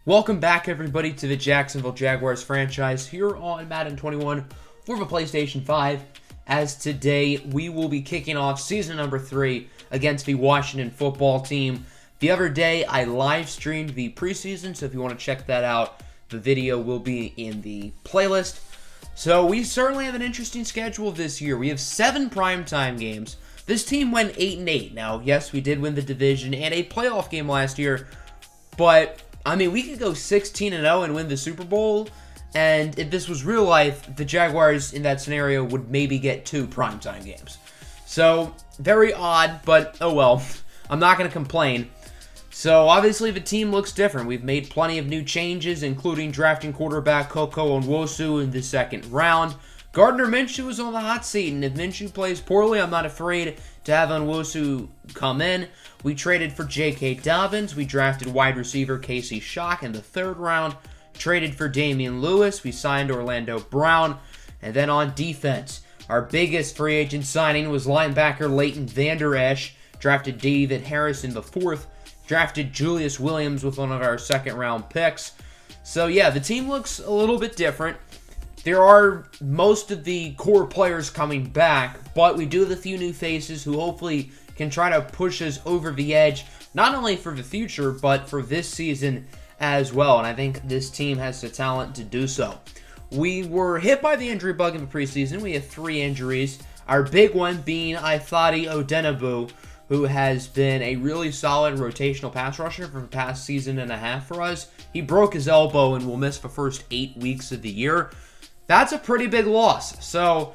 Welcome back, everybody, to the Jacksonville Jaguars franchise here on Madden 21 for the PlayStation 5. As today, we will be kicking off season number 3 against the Washington football team. The other day, I live streamed the preseason, so if you want to check that out, the video will be in the playlist. So we certainly have an interesting schedule this year. We have 7 primetime games. This team went 8-8. Now, yes, we did win the division and a playoff game last year, but I mean, we could go 16-0 and win the Super Bowl, and if this was real life, the Jaguars in that scenario would maybe get 2 primetime games. So, very odd, but oh well. I'm not going to complain. So, obviously, the team looks different. We've made plenty of new changes, including drafting quarterback Koko Nwosu in the second round. Gardner Minshew is on the hot seat, and if Minshew plays poorly, I'm not afraid to have Nwosu come in. We traded for J.K. Dobbins. We drafted wide receiver Casey Shock in the third round. Traded for Damian Lewis. We signed Orlando Brown. And then on defense, our biggest free agent signing was linebacker Leighton Vander Esch. Drafted David Harris in the fourth. Drafted Julius Williams with one of our second round picks. So yeah, the team looks a little bit different. There are most of the core players coming back, but we do have a few new faces who hopefully can try to push us over the edge, not only for the future, but for this season as well. And I think this team has the talent to do so. We were hit by the injury bug in the preseason. We had 3 injuries. Our big one being Ifeadi Odenigbo, who has been a really solid rotational pass rusher for the past season and a half for us. He broke his elbow and will miss the first 8 weeks of the year. That's a pretty big loss, so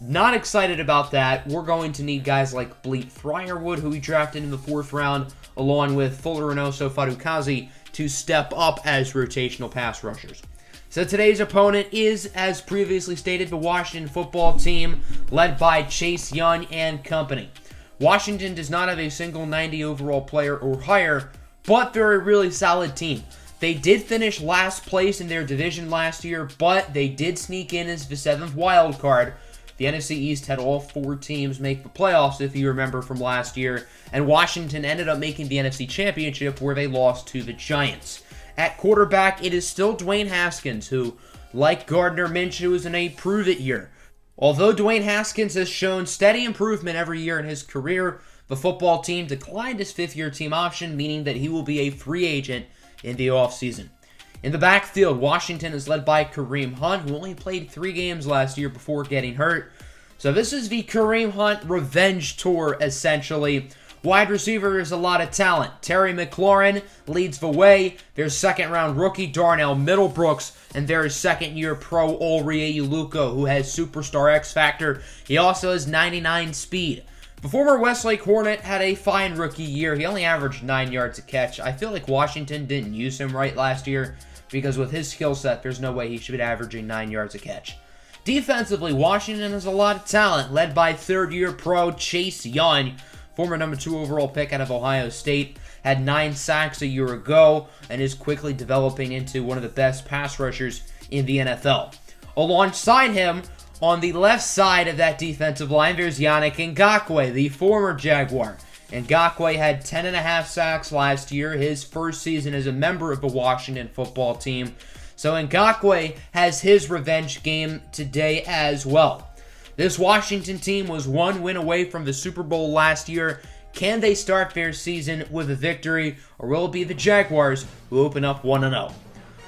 not excited about that. We're going to need guys like Bleep Fryerwood, who we drafted in the 4th round, along with Fullerenoso Fadukazi, to step up as rotational pass rushers. So today's opponent is, as previously stated, the Washington football team, led by Chase Young and company. Washington does not have a single 90 overall player or higher, but they're a really solid team. They did finish last place in their division last year, but they did sneak in as the 7th wild card. The NFC East had all 4 teams make the playoffs, if you remember from last year, and Washington ended up making the NFC Championship where they lost to the Giants. At quarterback, it is still Dwayne Haskins, who, like Gardner Minshew, is in a prove-it year. Although Dwayne Haskins has shown steady improvement every year in his career, the football team declined his 5th-year team option, meaning that he will be a free agent in the offseason. In the backfield, Washington is led by Kareem Hunt, who only played 3 games last year before getting hurt. So this is the Kareem Hunt revenge tour, essentially. Wide receiver is a lot of talent. Terry McLaurin leads the way. There's second-round rookie Darnell Middlebrooks, and there is second-year pro Ulrike Uluko, who has superstar X Factor. He also has 99 speed. The former Westlake Hornet had a fine rookie year. He only averaged 9 yards a catch. I feel like Washington didn't use him right last year because with his skill set, there's no way he should be averaging 9 yards a catch. Defensively, Washington has a lot of talent, led by third-year pro Chase Young, former number 2 overall pick out of Ohio State, had 9 sacks a year ago and is quickly developing into one of the best pass rushers in the NFL. Alongside him, on the left side of that defensive line, there's Yannick Ngakoue, the former Jaguar. Ngakoue had 10.5 sacks last year, his first season as a member of the Washington football team. So Ngakoue has his revenge game today as well. This Washington team was 1 win away from the Super Bowl last year. Can they start their season with a victory, or will it be the Jaguars who open up 1-0?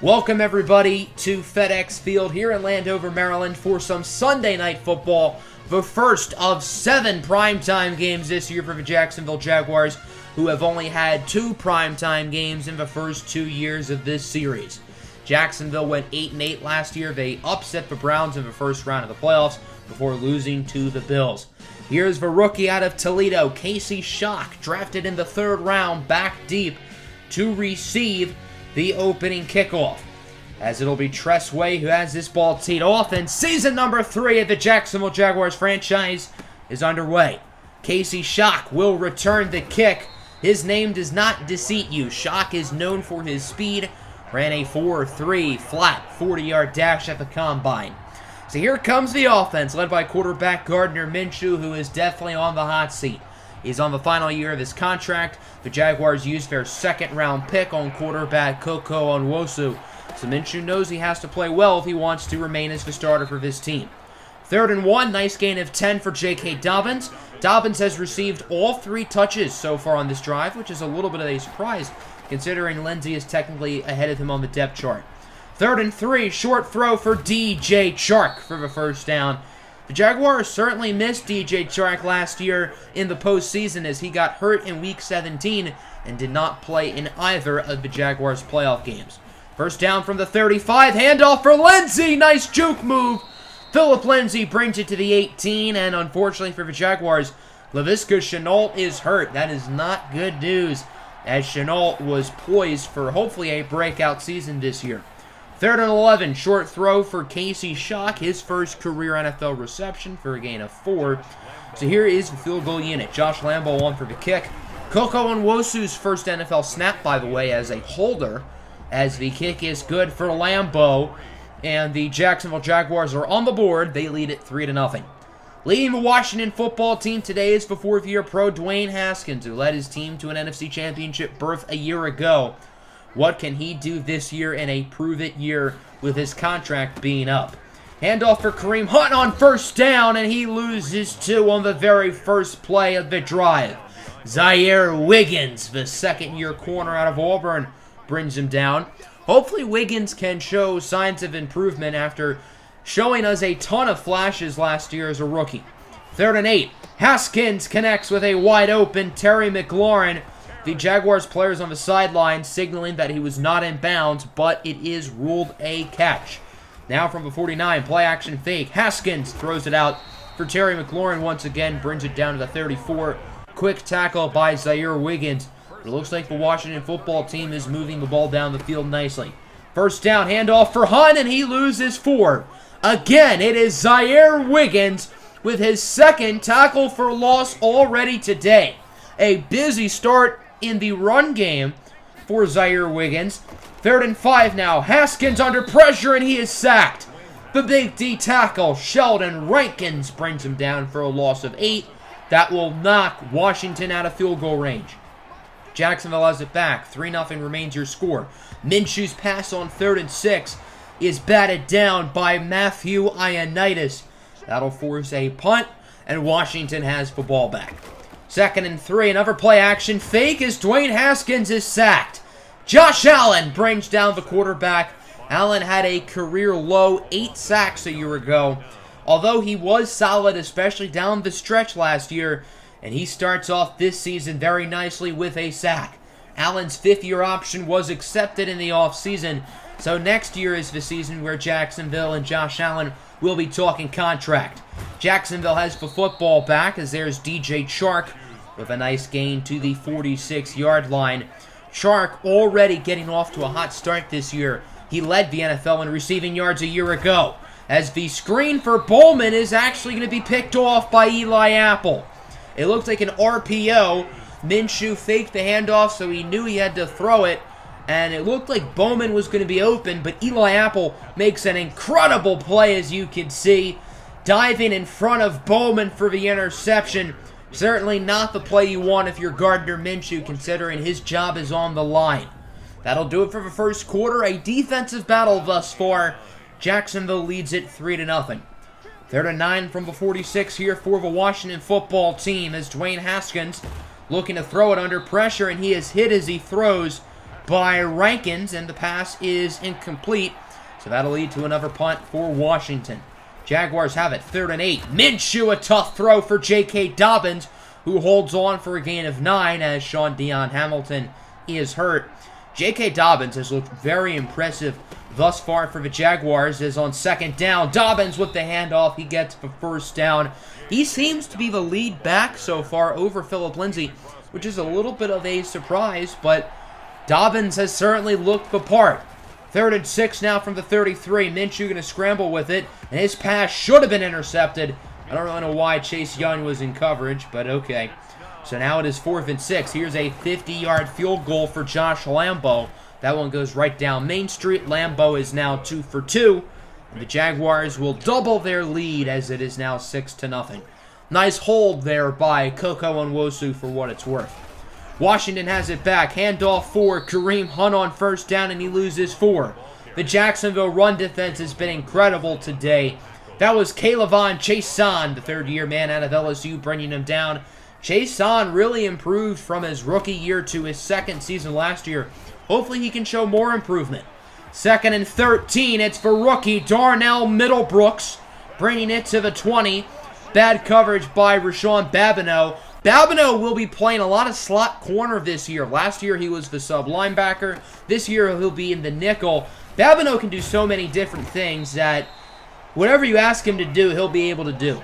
Welcome, everybody, to FedEx Field here in Landover, Maryland for some Sunday Night Football, the first of 7 primetime games this year for the Jacksonville Jaguars, who have only had 2 primetime games in the first 2 years of this series. Jacksonville went 8-8 last year. They upset the Browns in the first round of the playoffs before losing to the Bills. Here's the rookie out of Toledo, Casey Shock, drafted in the 3rd round, back deep to receive the opening kickoff, as it'll be Tress Way who has this ball teed off, and season number 3 of the Jacksonville Jaguars franchise is underway. Casey Shock will return the kick. His name does not deceive you. Shock is known for his speed, ran a 4.3 flat 40-yard dash at the combine. So here comes the offense, led by quarterback Gardner Minshew, who is definitely on the hot seat. He's on the final year of his contract. The Jaguars used their second-round pick on quarterback Koko Onwosu. So Minshew knows he has to play well if he wants to remain as the starter for this team. 3rd and 1, nice gain of 10 for J.K. Dobbins. Dobbins has received all 3 touches so far on this drive, which is a little bit of a surprise, considering Lindsey is technically ahead of him on the depth chart. 3rd and 3, short throw for DJ Chark for the first down. The Jaguars certainly missed DJ Chark last year in the postseason as he got hurt in Week 17 and did not play in either of the Jaguars' playoff games. First down from the 35, handoff for Lindsey, nice juke move. Philip Lindsey brings it to the 18, and unfortunately for the Jaguars, Laviska Shenault is hurt. That is not good news, as Shenault was poised for hopefully a breakout season this year. 3rd and 11, short throw for Casey Shock, his first career NFL reception for a gain of 4. So here is the field goal unit. Josh Lambo on for the kick. Koko Onwosu's first NFL snap, by the way, as a holder, as the kick is good for Lambo. And the Jacksonville Jaguars are on the board. They lead it 3-0. Leading the Washington football team today is the 4th-year pro Dwayne Haskins, who led his team to an NFC Championship berth a year ago. What can he do this year in a prove-it year with his contract being up? Handoff for Kareem Hunt on first down, and he loses 2 on the very first play of the drive. Zaire Wiggins, the second-year corner out of Auburn, brings him down. Hopefully Wiggins can show signs of improvement after showing us a ton of flashes last year as a rookie. 3rd and 8. Haskins connects with a wide-open Terry McLaurin. The Jaguars players on the sideline signaling that he was not in bounds, but it is ruled a catch. Now from the 49, play-action fake. Haskins throws it out for Terry McLaurin once again, brings it down to the 34. Quick tackle by Zaire Wiggins. It looks like the Washington football team is moving the ball down the field nicely. First down, handoff for Hunt, and he loses 4. Again, it is Zaire Wiggins with his second tackle for loss already today. A busy start in the run game for Zaire Wiggins. 3rd and 5 now. Haskins under pressure, and he is sacked. The big D tackle, Sheldon Rankins, brings him down for a loss of 8. That will knock Washington out of field goal range. Jacksonville has it back. 3-0 remains your score. Minshew's pass on 3rd and 6 is batted down by Matthew Ioannidis. That'll force a punt, and Washington has the ball back. 2nd and 3, another play action fake as Dwayne Haskins is sacked. Josh Allen brings down the quarterback. Allen had a career-low 8 sacks a year ago, although he was solid, especially down the stretch last year, and he starts off this season very nicely with a sack. Allen's 5th-year option was accepted in the offseason, so next year is the season where Jacksonville and Josh Allen will be talking contract. Jacksonville has the football back as there's DJ Chark with a nice gain to the 46-yard line. Chark already getting off to a hot start this year. He led the NFL in receiving yards a year ago, as the screen for Bowman is actually going to be picked off by Eli Apple. It looks like an RPO. Minshew faked the handoff, so he knew he had to throw it, and it looked like Bowman was going to be open, but Eli Apple makes an incredible play, as you can see, diving in front of Bowman for the interception. Certainly not the play you want if you're Gardner Minshew, considering his job is on the line. That'll do it for the first quarter. A defensive battle thus far. Jacksonville leads it 3-0. 3rd and 9 from the 46 here for the Washington football team as Dwayne Haskins looking to throw it under pressure, and he is hit as he throws by Rankins, and the pass is incomplete. So that'll lead to another punt for Washington. Jaguars have it, 3rd and 8. Minshew, a tough throw for J.K. Dobbins, who holds on for a gain of 9 as Sean Dion Hamilton is hurt. J.K. Dobbins has looked very impressive thus far for the Jaguars, as on 2nd down, Dobbins with the handoff, he gets the first down. He seems to be the lead back so far over Philip Lindsey, which is a little bit of a surprise, but Dobbins has certainly looked the part. 3rd and 6 now from the 33. Minshew going to scramble with it, and his pass should have been intercepted. I don't really know why Chase Young was in coverage, but okay. So now it is 4th and 6. Here's a 50-yard field goal for Josh Lambo. That one goes right down Main Street. Lambo is now 2 for 2. And the Jaguars will double their lead as it is now 6-0. Nice hold there by Koko Onwosu for what it's worth. Washington has it back. Handoff for Kareem Hunt on first down, and he loses 4. The Jacksonville run defense has been incredible today. That was K'Lavon Chaisson, the third-year man out of LSU, bringing him down. Chaisson really improved from his rookie year to his second season last year. Hopefully he can show more improvement. 2nd and 13. It's for rookie Darnell Middlebrooks, bringing it to the 20. Bad coverage by Rashawn Babineau. Babineau will be playing a lot of slot corner this year. Last year he was the sub linebacker. This year he'll be in the nickel. Babineau can do so many different things that whatever you ask him to do, he'll be able to do.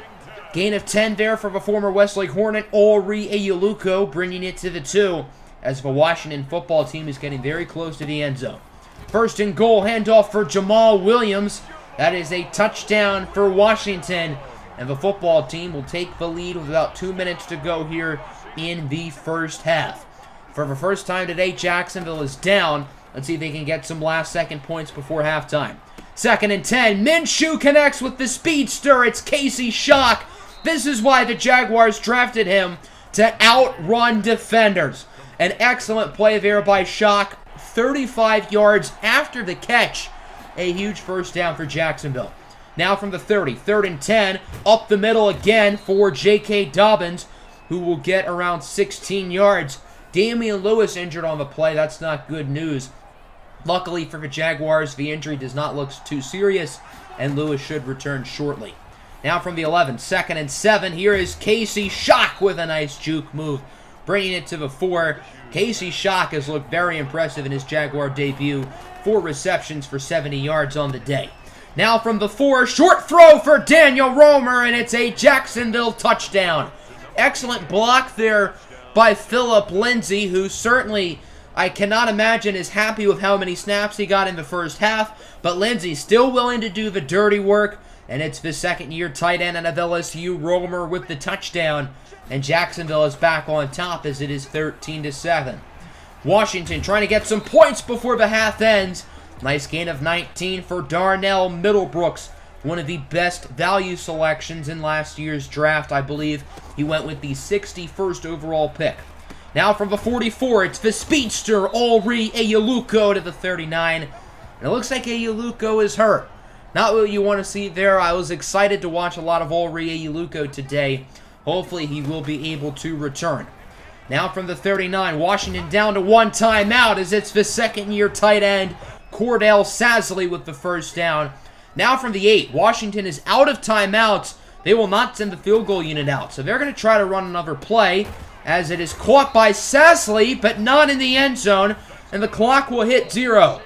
Gain of 10 there for the former Westlake Hornet, Ori Eyuluko, bringing it to the 2 as the Washington football team is getting very close to the end zone. 1st and goal, handoff for Jamal Williams. That is a touchdown for Washington. And the football team will take the lead with about 2 minutes to go here in the first half. For the first time today, Jacksonville is down. Let's see if they can get some last-second points before halftime. 2nd and 10. Minshew connects with the speedster. It's Casey Shock. This is why the Jaguars drafted him, to outrun defenders. An excellent play there by Shock. 35 yards after the catch. A huge first down for Jacksonville. Now from the 30, 3rd and 10, up the middle again for J.K. Dobbins, who will get around 16 yards. Damian Lewis injured on the play. That's not good news. Luckily for the Jaguars, the injury does not look too serious, and Lewis should return shortly. Now from the 11, 2nd and 7, here is Casey Shock with a nice juke move, bringing it to the 4. Casey Shock has looked very impressive in his Jaguar debut. 4 receptions for 70 yards on the day. Now from the 4, short throw for Daniel Romer, and it's a Jacksonville touchdown. Excellent block there by Phillip Lindsay, who certainly, I cannot imagine, is happy with how many snaps he got in the first half, but Lindsay's still willing to do the dirty work, and it's the 2nd-year tight end out of LSU, Romer, with the touchdown, and Jacksonville is back on top as it is 13-7. Washington trying to get some points before the half ends. Nice gain of 19 for Darnell Middlebrooks, one of the best value selections in last year's draft. I believe he went with the 61st overall pick. Now from the 44, it's the speedster, Ori Eyuluko, to the 39. And it looks like Eyuluko is hurt. Not what you want to see there. I was excited to watch a lot of Ori Eyuluko today. Hopefully he will be able to return. Now from the 39, Washington down to 1 timeout as it's the 2nd-year tight end, Cordell Sasley, with the first down. Now from the 8, Washington is out of timeouts. They will not send the field goal unit out, so they're going to try to run another play as it is caught by Sasley, but not in the end zone, and the clock will hit 0.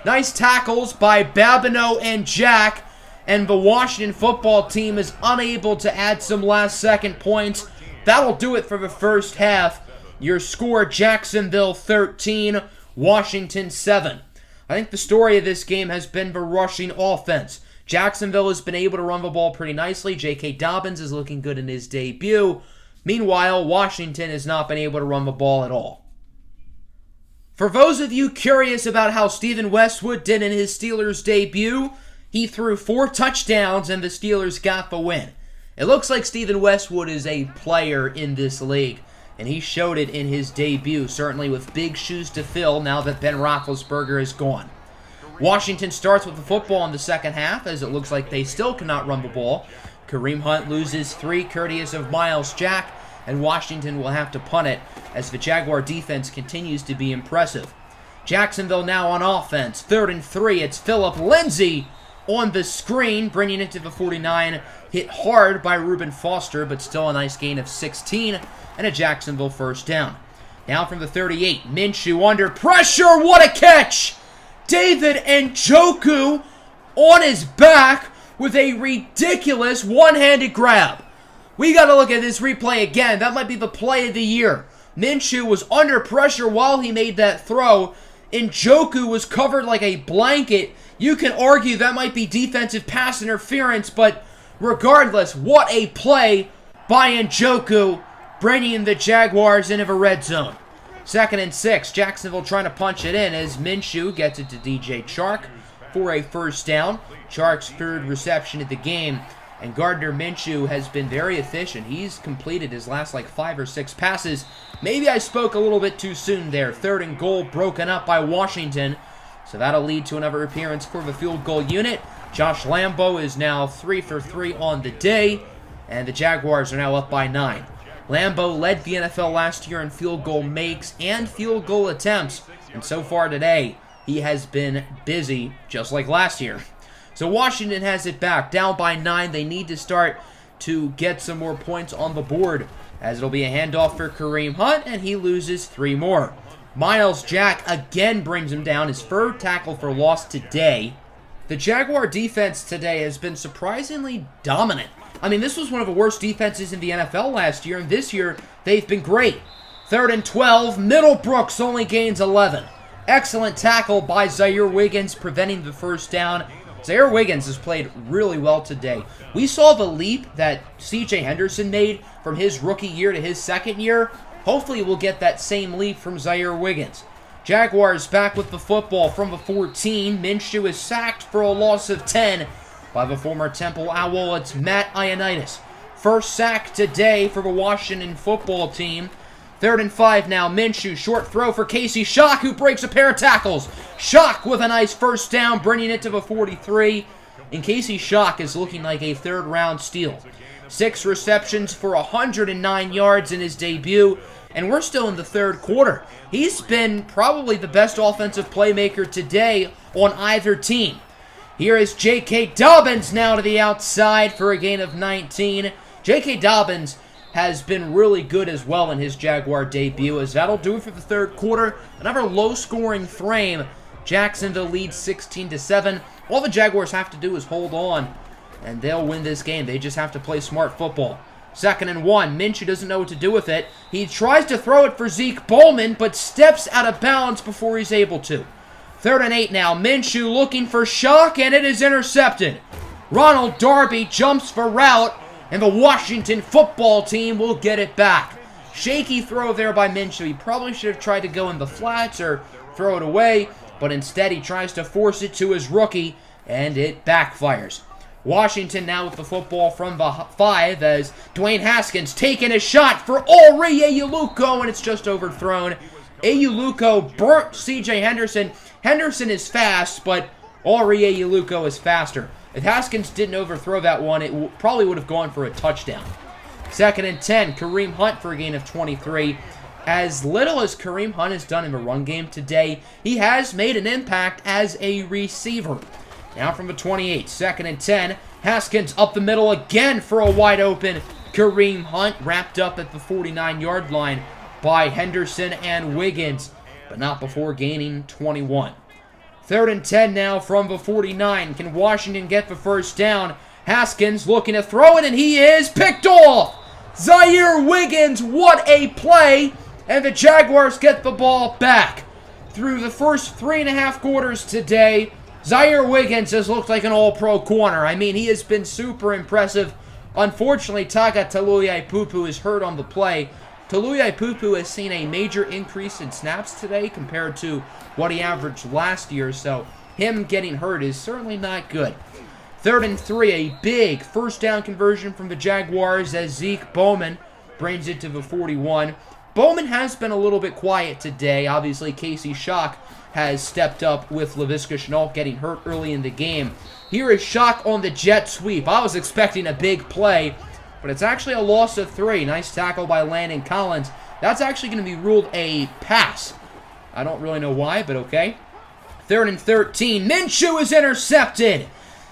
Nice tackles by Babineau and Jack, and the Washington football team is unable to add some last-second points. That'll do it for the first half. Your score, Jacksonville 13, Washington 7. I think the story of this game has been the rushing offense. Jacksonville has been able to run the ball pretty nicely. J.K. Dobbins is looking good in his debut. Meanwhile, Washington has not been able to run the ball at all. For those of you curious about how Stephen Westwood did in his Steelers debut, he threw 4 touchdowns and the Steelers got the win. It looks like Stephen Westwood is a player in this league, and he showed it in his debut, certainly with big shoes to fill now that Ben Roethlisberger is gone. Washington starts with the football in the second half, as it looks like they still cannot run the ball. Kareem Hunt loses 3, courteous of Miles Jack, and Washington will have to punt it as the Jaguar defense continues to be impressive. Jacksonville now on offense. 3rd and 3, it's Phillip Lindsay on the screen, bringing it to the 49. Hit hard by Reuben Foster, but still a nice gain of 16 and a Jacksonville first down. Now from the 38, Minshew under pressure. What a catch! David Njoku on his back with a ridiculous one-handed grab. We got to look at this replay again. That might be the play of the year. Minshew was under pressure while he made that throw. Njoku was covered like a blanket. You can argue that might be defensive pass interference, but regardless, what a play by Njoku, bringing the Jaguars into the red zone. 2nd and 6, Jacksonville trying to punch it in as Minshew gets it to DJ Chark for a first down. Chark's 3rd reception of the game. And Gardner Minshew has been very efficient. He's completed his last like 5 or 6 passes. Maybe I spoke a little bit too soon there. 3rd and goal broken up by Washington. So that'll lead to another appearance for the field goal unit. Josh Lambo is now 3 for 3 on the day. And the Jaguars are now up by 9. Lambo led the NFL last year in field goal makes and field goal attempts. And so far today, he has been busy, just like last year. So Washington has it back. Down by 9. They need to start to get some more points on the board, as it'll be a handoff for Kareem Hunt, and he loses 3 more. Miles Jack again brings him down. His 3rd tackle for loss today. The Jaguar defense today has been surprisingly dominant. I mean, this was one of the worst defenses in the NFL last year, and this year they've been great. 3rd and 12. Middlebrooks only gains 11. Excellent tackle by Zaire Wiggins, preventing the 1st down. Zaire Wiggins has played really well today. We saw the leap that C.J. Henderson made from his rookie year to his 2nd year. Hopefully we'll get that same leap from Zaire Wiggins. Jaguars back with the football from the 14. Minshew is sacked for a loss of 10 by the former Temple Owl. It's Matt Ioannidis. 1st sack today for the Washington football team. 3rd and 5 now. Minshew, short throw for Casey Shock, who breaks a pair of tackles. Shock with a nice 1st down, bringing it to the 43. And Casey Shock is looking like a 3rd-round steal. 6 receptions for 109 yards in his debut, and we're still in the 3rd quarter. He's been probably the best offensive playmaker today on either team. Here is J.K. Dobbins now to the outside for a gain of 19. J.K. Dobbins has been really good as well in his Jaguar debut, as that'll do it for the 3rd quarter. Another low-scoring frame. Jacksonville leads 16-7. All the Jaguars have to do is hold on, and they'll win this game. They just have to play smart football. 2nd and 1. Minshew doesn't know what to do with it. He tries to throw it for Zeke Bowman, but steps out of bounds before he's able to. 3rd and 8 now. Minshew looking for Shock, and it is intercepted. Ronald Darby jumps for route, and the Washington football team will get it back. Shaky throw there by Minshew. He probably should have tried to go in the flats or throw it away, but instead he tries to force it to his rookie, and it backfires. Washington now with the football from the 5 as Dwayne Haskins taking a shot for Ori Ayuluko, and it's just overthrown. Ayuluko burnt C.J. Henderson. Henderson is fast, but Ori Ayuluko is faster. If Haskins didn't overthrow that one, it probably would have gone for a touchdown. 2nd and 10, Kareem Hunt for a gain of 23. As little as Kareem Hunt has done in the run game today, he has made an impact as a receiver. Now from the 28, 2nd and 10, Haskins up the middle again for a wide open Kareem Hunt, wrapped up at the 49-yard line by Henderson and Wiggins, but not before gaining 21. 3rd and 10 now from the 49. Can Washington get the 1st down? Haskins looking to throw it, and he is picked off! Zaire Wiggins, what a play! And the Jaguars get the ball back. Through the first 3.5 quarters today, Zaire Wiggins has looked like an all-pro corner. I mean, he has been super impressive. Unfortunately, Taga Taluiaipupu is hurt on the play. Taluiaipupu has seen a major increase in snaps today compared to what he averaged last year, so him getting hurt is certainly not good. 3rd and 3, a big 1st down conversion from the Jaguars as Zeke Bowman brings it to the 41. Bowman has been a little bit quiet today. Obviously, Casey Shock has stepped up with Laviska Shenault getting hurt early in the game. Here is Shock on the jet sweep. I was expecting a big play, but it's actually a loss of 3. Nice tackle by Landon Collins. That's actually going to be ruled a pass. I don't really know why, but okay. 3rd and 13. Minshew is intercepted.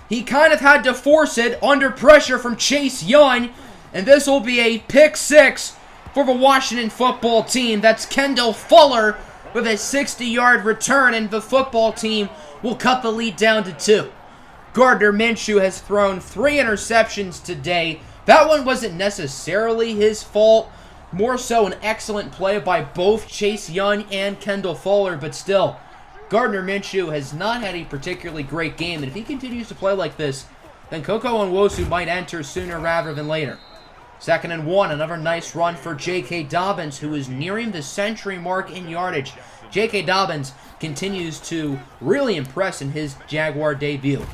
He kind of had to force it under pressure from Chase Young, and this will be a pick 6 for the Washington football team. That's Kendall Fuller with a 60-yard return, and the football team will cut the lead down to 2. Gardner Minshew has thrown 3 interceptions today. That one wasn't necessarily his fault. More so an excellent play by both Chase Young and Kendall Fuller, but still, Gardner Minshew has not had a particularly great game, and if he continues to play like this, then Koko Nwosu might enter sooner rather than later. 2nd and 1, another nice run for J.K. Dobbins, who is nearing the century mark in yardage. J.K. Dobbins continues to really impress in his Jaguar debut.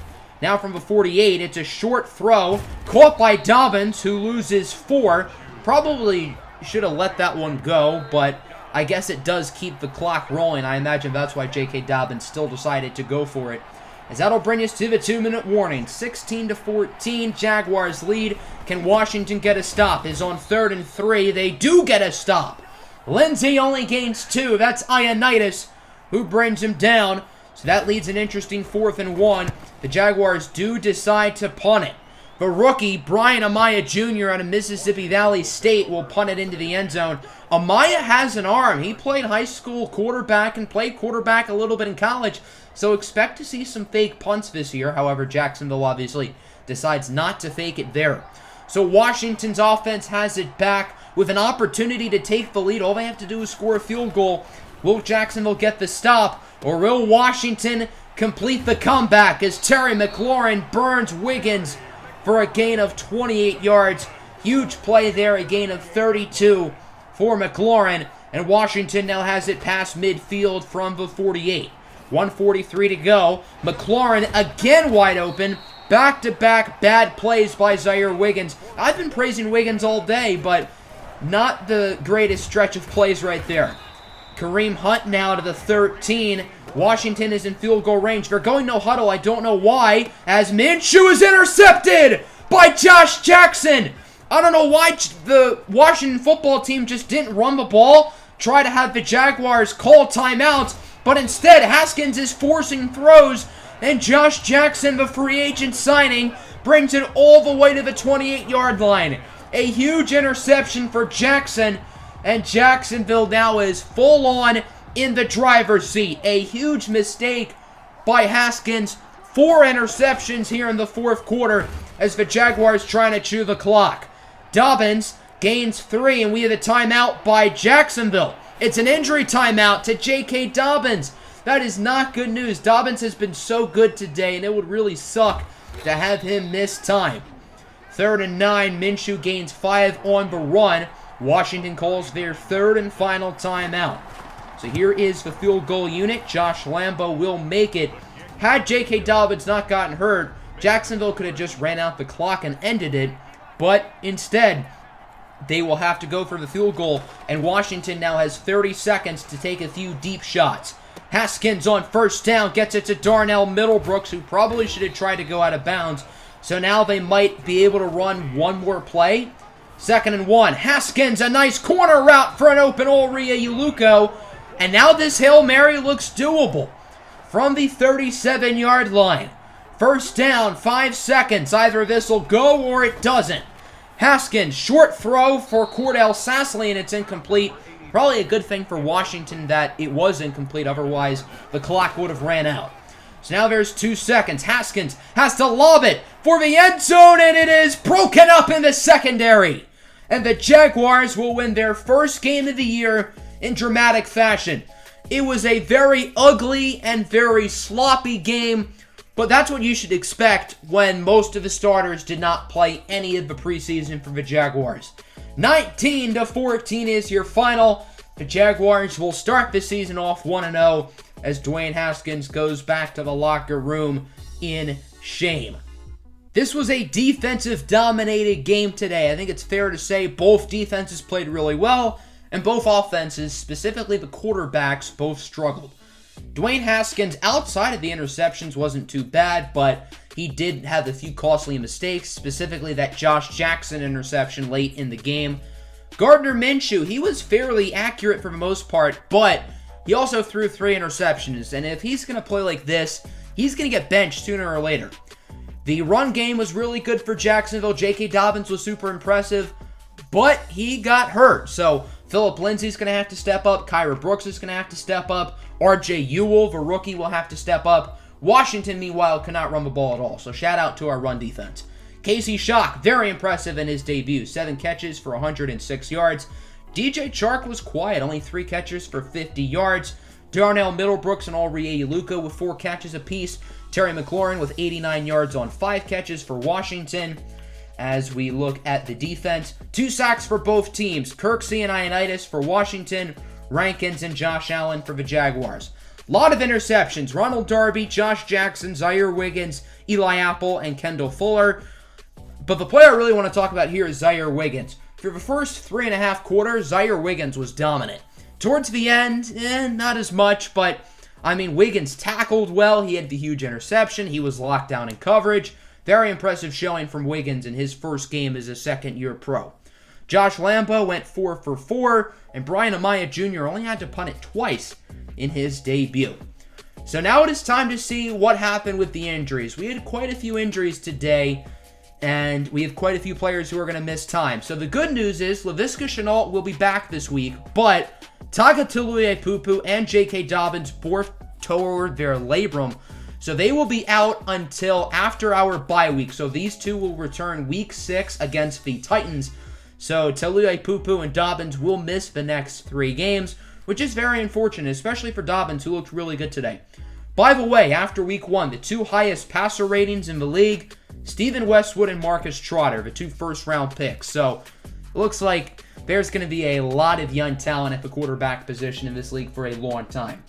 Now from the 48, it's a short throw, caught by Dobbins, who loses 4. Probably should have let that one go, but I guess it does keep the clock rolling. I imagine that's why J.K. Dobbins still decided to go for it. As that'll bring us to the 2-minute warning. 16-14, Jaguars lead. Can Washington get a stop? Is on 3rd and 3. They do get a stop. Lindsey only gains 2. That's Ioannidis who brings him down. So that leads an interesting 4th and 1. The Jaguars do decide to punt it. The rookie, Brian Amaya Jr. out of Mississippi Valley State, will punt it into the end zone. Amaya has an arm. He played high school quarterback and played quarterback a little bit in college, so expect to see some fake punts this year. However, Jacksonville obviously decides not to fake it there. So Washington's offense has it back with an opportunity to take the lead. All they have to do is score a field goal. Will Jacksonville get the stop, or will Washington complete the comeback as Terry McLaurin burns Wiggins for a gain of 28 yards. Huge play there, a gain of 32 for McLaurin. And Washington now has it past midfield from the 48. 1:43 to go. McLaurin again wide open. Back-to-back bad plays by Zaire Wiggins. I've been praising Wiggins all day, but not the greatest stretch of plays right there. Kareem Hunt now to the 13. Washington is in field goal range. They're going no huddle. I don't know why, as Minshew is intercepted by Josh Jackson. I don't know why the Washington football team just didn't run the ball, try to have the Jaguars call timeouts, but instead Haskins is forcing throws, and Josh Jackson, the free agent signing, brings it all the way to the 28-yard line. A huge interception for Jackson, and Jacksonville now is full on in the driver's seat. A huge mistake by Haskins. 4 interceptions here in the 4th quarter as the Jaguars trying to chew the clock. Dobbins gains 3, and we have a timeout by Jacksonville. It's an injury timeout to J.K. Dobbins. That is not good news. Dobbins has been so good today, and it would really suck to have him miss time. 3rd and 9, Minshew gains 5 on the run. Washington calls their 3rd and final timeout. So here is the field goal unit. Josh Lambo will make it. Had J.K. Dobbins not gotten hurt, Jacksonville could have just ran out the clock and ended it. But instead, they will have to go for the field goal. And Washington now has 30 seconds to take a few deep shots. Haskins on 1st down gets it to Darnell Middlebrooks, who probably should have tried to go out of bounds. So now they might be able to run one more play. 2nd and 1. Haskins, a nice corner route for an open Uluko. And now this Hail Mary looks doable from the 37-yard line. 1st down, 5 seconds. Either this will go or it doesn't. Haskins, short throw for Cordell Sassley, and it's incomplete. Probably a good thing for Washington that it was incomplete. Otherwise, the clock would have ran out. So now there's 2 seconds. Haskins has to lob it for the end zone, and it is broken up in the secondary. And the Jaguars will win their 1st game of the year in dramatic fashion. It was a very ugly and very sloppy game, but that's what you should expect when most of the starters did not play any of the preseason for the Jaguars. 19-14 is your final. The Jaguars will start the season off 1-0 as Dwayne Haskins goes back to the locker room in shame. This was a defensive-dominated game today. I think it's fair to say both defenses played really well, and both offenses, specifically the quarterbacks, both struggled. Dwayne Haskins, outside of the interceptions, wasn't too bad, but he did have a few costly mistakes, specifically that Josh Jackson interception late in the game. Gardner Minshew, he was fairly accurate for the most part, but he also threw 3 interceptions, and if he's going to play like this, he's going to get benched sooner or later. The run game was really good for Jacksonville. J.K. Dobbins was super impressive, but he got hurt, so Phillip Lindsay's going to have to step up. Kyra Brooks is going to have to step up. R.J. Ewell, the rookie, will have to step up. Washington, meanwhile, cannot run the ball at all, so shout out to our run defense. Casey Shock, very impressive in his debut. 7 catches for 106 yards. DJ Chark was quiet, only 3 catches for 50 yards. Darnell Middlebrooks and Uluko with 4 catches apiece. Terry McLaurin with 89 yards on 5 catches for Washington. As we look at the defense, 2 sacks for both teams. Kirksey and Ioannidis for Washington. Rankins and Josh Allen for the Jaguars. A lot of interceptions. Ronald Darby, Josh Jackson, Zaire Wiggins, Eli Apple, and Kendall Fuller. But the player I really want to talk about here is Zaire Wiggins. For the first 3.5 quarters, Zaire Wiggins was dominant. Towards the end, not as much, but I mean, Wiggins tackled well. He had the huge interception. He was locked down in coverage. Very impressive showing from Wiggins in his first game as a second-year pro. Josh Lambo went 4 for 4, and Brian Amaya Jr. only had to punt it twice in his debut. So now it is time to see what happened with the injuries. We had quite a few injuries today, and we have quite a few players who are going to miss time. So the good news is Laviska Shenault will be back this week, but Taga Tuipulotu and J.K. Dobbins both tore their labrum, so they will be out until after our bye week. So these two will return week 6 against the Titans. So Tuipulotu and Dobbins will miss the next 3 games, which is very unfortunate, especially for Dobbins, who looked really good today. By the way, after week 1, the 2 highest passer ratings in the league, Stephen Westwood and Marcus Trotter, the 2 first-round picks. So it looks like there's going to be a lot of young talent at the quarterback position in this league for a long time.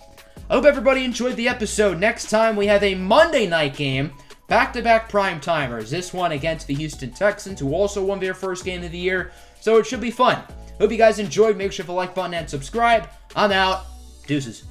I hope everybody enjoyed the episode. Next time, we have a Monday night game, back-to-back prime-timers. This one against the Houston Texans, who also won their first game of the year, so it should be fun. Hope you guys enjoyed. Make sure to like the like button and subscribe. I'm out. Deuces.